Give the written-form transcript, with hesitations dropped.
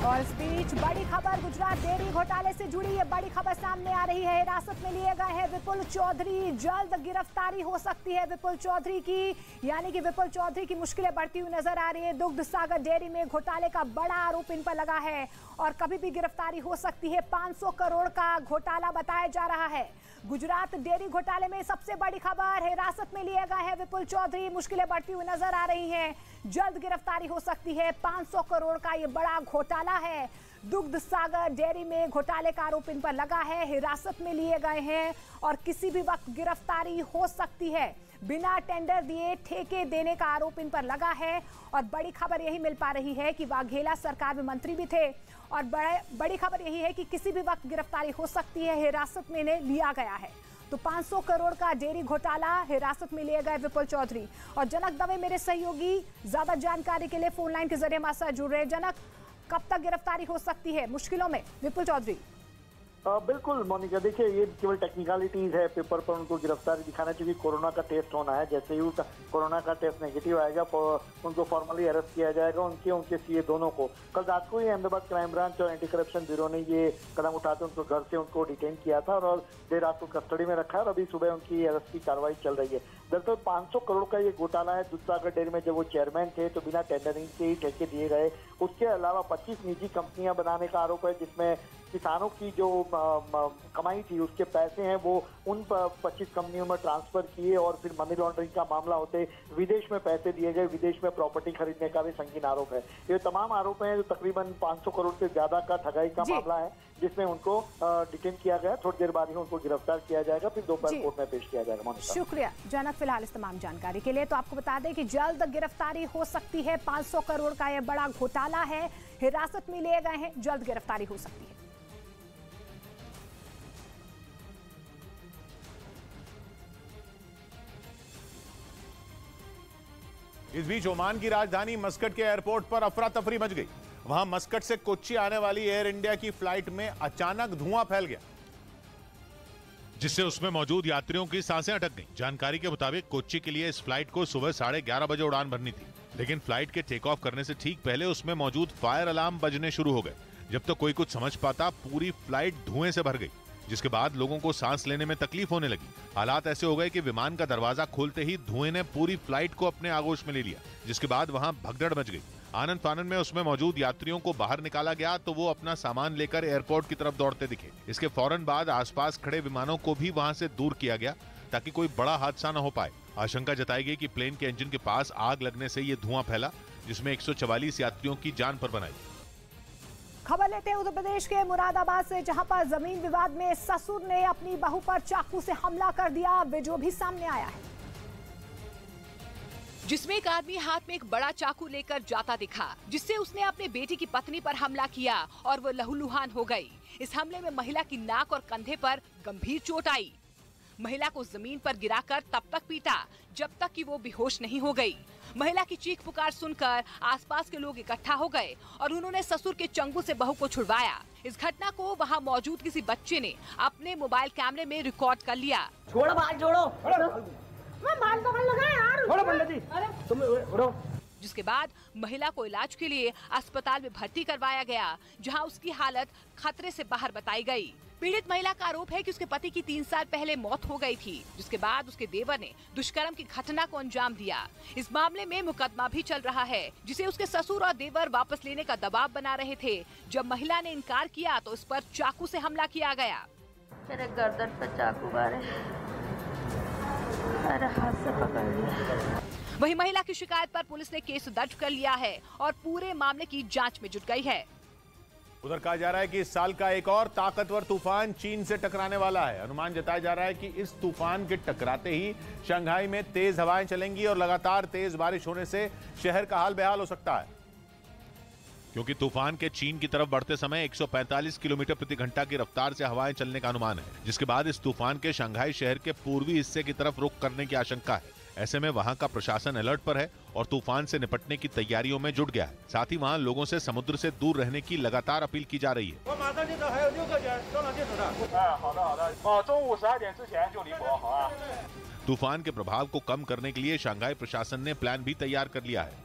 और इस बीच बड़ी खबर गुजरात डेयरी घोटाले से जुड़ी ये बड़ी खबर सामने आ रही है। हिरासत में लिए गए हैं विपुल चौधरी, जल्द गिरफ्तारी हो सकती है विपुल चौधरी की, यानी कि विपुल चौधरी की मुश्किलें बढ़ती हुई नजर आ रही है। दुग्ध सागर डेयरी में घोटाले का बड़ा आरोप इन पर लगा है और कभी भी गिरफ्तारी हो सकती है। 500 करोड़ का घोटाला बताया जा रहा है। गुजरात डेयरी घोटाले में सबसे बड़ी खबर, हिरासत में लिए गए हैं विपुल चौधरी, मुश्किलें बढ़ती हुई नजर आ रही हैं, जल्द गिरफ्तारी हो सकती है। 500 करोड़ का ये बड़ा घोटाला है। दुग्ध सागर डेयरी में घोटाले का आरोप इन पर लगा है, हिरासत में लिए गए हैं और किसी भी वक्त गिरफ्तारी हो सकती है। बिना टेंडर दिए ठेके देने का आरोप इन पर लगा है और बड़ी खबर यही मिल पा रही है कि वाघेला सरकार में मंत्री भी थे और बड़ी खबर यही है कि किसी भी वक्त गिरफ्तारी हो सकती है। हिरासत में इन्हें लिया गया है। तो 500 करोड़ का डेयरी घोटाला, हिरासत में लिए गए विपुल चौधरी। और जनक दवे मेरे सहयोगी ज्यादा जानकारी के लिए फोन लाइन के जरिए हमारे साथ जुड़ रहे हैं। जनक, कब तक गिरफ्तारी हो सकती है मुश्किलों में विपुल चौधरी? बिल्कुल मोनिका, देखिए ये केवल टेक्निकलिटीज है, पेपर पर उनको गिरफ्तारी दिखाना चाहिए। कोरोना का टेस्ट होना है, जैसे ही कोरोना का टेस्ट नेगेटिव आएगा उनको फॉर्मली अरेस्ट किया जाएगा। उनके सीए दोनों को कल रात को ही अहमदाबाद क्राइम ब्रांच और एंटी करप्शन ब्यूरो ने ये कदम उठाते उनको घर से उनको डिटेन किया था और देर रात को कस्टडी में रखा है और अभी सुबह उनकी अरेस्ट की कार्रवाई चल रही है। दरअसल 500 करोड़ का ये घोटाला है। दूध सागर डेयरी में जब वो चेयरमैन थे तो बिना टेंडरिंग के ही ठेके दिए गए। उसके अलावा 25 निजी कंपनियां बनाने का आरोप है, जिसमें किसानों की जो कमाई थी उसके पैसे हैं वो उन 25 कंपनियों में ट्रांसफर किए और फिर मनी लॉन्ड्रिंग का मामला होते विदेश में पैसे दिए गए, विदेश में प्रॉपर्टी खरीदने का भी संगीन आरोप है। ये तमाम आरोप हैं जो तकरीबन 500 करोड़ से ज्यादा का ठगाई का मामला है, जिसमें उनको डिटेन किया गया। थोड़ी देर बाद ही उनको गिरफ्तार किया जाएगा, फिर दोपहर कोर्ट में पेश किया जाएगा। शुक्रिया जनक फिलहाल इस तमाम जानकारी के लिए। तो आपको बता दें कि जल्द गिरफ्तारी हो सकती है। 500 करोड़ का यह बड़ा घोटाला है, हिरासत में लिए गए हैं, जल्द गिरफ्तारी हो सकती है। इस बीच ओमान की राजधानी मस्कट के एयरपोर्ट पर अफरा तफरी मच गई। वहां मस्कट से कोच्चि आने वाली एयर इंडिया की फ्लाइट में अचानक धुआं फैल गया, जिससे उसमें मौजूद यात्रियों की सांसें अटक गईं। जानकारी के मुताबिक कोच्चि के लिए इस फ्लाइट को सुबह 11:30 बजे उड़ान भरनी थी, लेकिन फ्लाइट के टेक ऑफ करने से ठीक पहले उसमें मौजूद फायर अलार्म बजने शुरू हो गए। जब तक कोई कुछ समझ पाता, पूरी फ्लाइट धुएं से भर गई, जिसके बाद लोगों को सांस लेने में तकलीफ होने लगी। हालात ऐसे हो गए कि विमान का दरवाजा खोलते ही धुएं ने पूरी फ्लाइट को अपने आगोश में ले लिया, जिसके बाद वहां भगदड़ मच गई। आनंद फानन में उसमें मौजूद यात्रियों को बाहर निकाला गया तो वो अपना सामान लेकर एयरपोर्ट की तरफ दौड़ते दिखे। इसके फौरन बाद आसपास खड़े विमानों को भी वहां से दूर किया गया ताकि कोई बड़ा हादसा न हो पाए। आशंका जताई गई कि प्लेन के इंजन के पास आग लगने से ये धुआं फैला, जिसमें 144 यात्रियों की जान पर बनाई। खबर लेते हैं उत्तर प्रदेश के मुरादाबाद से, जहां पर जमीन विवाद में ससुर ने अपनी बहू पर चाकू से हमला कर दिया। वीडियो भी सामने आया है, जिसमें एक आदमी हाथ में एक बड़ा चाकू लेकर जाता दिखा, जिससे उसने अपने बेटी की पत्नी पर हमला किया और वो लहूलुहान हो गई। इस हमले में महिला की नाक और कंधे पर गंभीर चोट आई। महिला को जमीन पर गिराकर तब तक पीटा जब तक कि वो बेहोश नहीं हो गई। महिला की चीख पुकार सुनकर आसपास के लोग इकट्ठा हो गए और उन्होंने ससुर के चंगू से बहू को छुड़वाया। इस घटना को वहां मौजूद किसी बच्चे ने अपने मोबाइल कैमरे में रिकॉर्ड कर लिया। छोड़ो भाई, छोड़ो, मार तो लगा यार, छोड़ो पंडित जी, अरे तुम उठो। जिसके बाद महिला को इलाज के लिए अस्पताल में भर्ती करवाया गया, जहां उसकी हालत खतरे से बाहर बताई गई। पीड़ित महिला का आरोप है कि उसके पति की 3 साल पहले मौत हो गई थी, जिसके बाद उसके देवर ने दुष्कर्म की घटना को अंजाम दिया। इस मामले में मुकदमा भी चल रहा है, जिसे उसके ससुर और देवर वापस लेने का दबाव बना रहे थे। जब महिला ने इनकार किया तो उस पर चाकू से हमला किया गया। मेरे गर्दन पर चाकू मारे, मेरे हाथ से पकड़ लिया। वहीं महिला की शिकायत पर पुलिस ने केस दर्ज कर लिया है और पूरे मामले की जांच में जुट गई है। उधर कहा जा रहा है कि इस साल का एक और ताकतवर तूफान चीन से टकराने वाला है। अनुमान जताया जा रहा है कि इस तूफान के टकराते ही शंघाई में तेज हवाएं चलेंगी और लगातार तेज बारिश होने से शहर का हाल बेहाल हो सकता है, क्योंकि तूफान के चीन की तरफ बढ़ते समय 145 किलोमीटर प्रति घंटा की रफ्तार से हवाएं चलने का अनुमान है, जिसके बाद इस तूफान के शंघाई शहर के पूर्वी हिस्से की तरफ रुख करने की आशंका है। ऐसे में वहां का प्रशासन अलर्ट पर है और तूफान से निपटने की तैयारियों में जुट गया है। साथ ही वहां लोगों से समुद्र से दूर रहने की लगातार अपील की जा रही है। तूफान के प्रभाव को कम करने के लिए शंघाई प्रशासन ने प्लान भी तैयार कर लिया है।